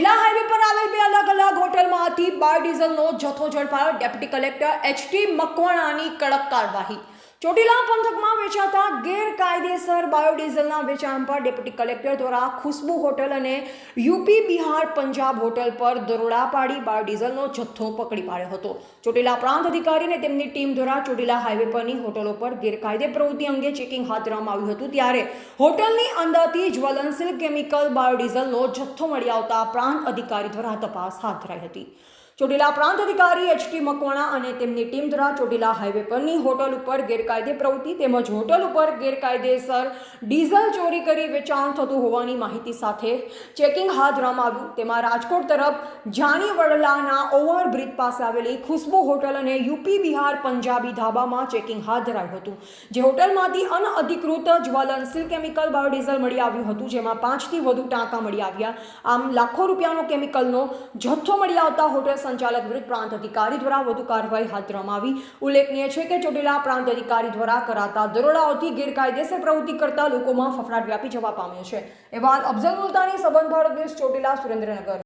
Chotila highway પર આવેલ બે અલગ હોટલમાંથી બાયોડીઝલનો જથ્થો ઝડપાયો। Deputy collector એચ.ટી. મકવાણાની કડક કાર્યવાહી। ચોટીલા પંથકમાં વેચાતા ગેરકાયદેસર બાયોડીઝલના વેચાણ પર ડેપ્યુટી કલેક્ટર દ્વારા ખુશ્બુ હોટલ અને યુપી બિહાર પંજાબ હોટલ પર દરોડા પાડી બાયોડીઝલનો જથ્થો પકડી પાડ્યો હતો। ચોટીલા પ્રાંત અધિકારી અને તેમની ટીમ દ્વારા ચોટીલા હાઈવે પરની હોટલો પર ગેરકાયદે પ્રવૃત્તિ અંગે ચેકિંગ હાથ ધરવામાં આવ્યું હતું, ત્યારે હોટલની અંદરથી જ્વલનશીલ કેમિકલ બાયોડીઝલનો જથ્થો મળી આવતા પ્રાંત અધિકારી દ્વારા તપાસ હાથ ધરાઈ હતી। ચોટીલા પ્રાંત અધિકારી એચ.ટી. મકવાણા અને તેમની ટીમ દ્વારા ચોટીલા હાઈવે પરની હોટલ ઉપર ગેરકાયદે પ્રવૃત્તિ તેમજ હોટલ ઉપર ગેરકાયદેસર ડીઝલ ચોરી કરી વેચાણ થતું હોવાની માહિતી સાથે ચેકિંગ હાથ ધરવામાં આવ્યું। તેમાં રાજકોટ તરફ જાની વડલાના ઓવરબ્રિજ પાસે આવેલી ખુશ્બુ હોટલ અને યુપી બિહાર પંજાબી ધાબામાં ચેકિંગ હાથ ધરાયું હતું, જે હોટલમાંથી અનઅધિકૃત જ્વલનશીલ કેમિકલ બાયોડીઝલ મળી આવ્યું હતું, જેમાં 5થી વધુ ટાંકા મળી આવ્યા। આમ લાખો રૂપિયાનો કેમિકલનો જથ્થો મળી આવતા હોટલ સંચાલક વિરુદ્ધ પ્રાંત અધિકારી દ્વારા વધુ કાર્યવાહી હાથ ધરવામાં આવી। ઉલ્લેખનીય છે કે ચોટીલા પ્રાંત અધિકારી દ્વારા કરાતા દરોડાઓથી ગેરકાયદેસર પ્રવૃત્તિ કરતા લોકોમાં ફફડાટ વ્યાપી જવા પામ્યો છે। અહેવાલ અફઝલ મુલ્તાની, સંબંધ ભારત ન્યૂઝ, ચોટીલા, સુરેન્દ્રનગર।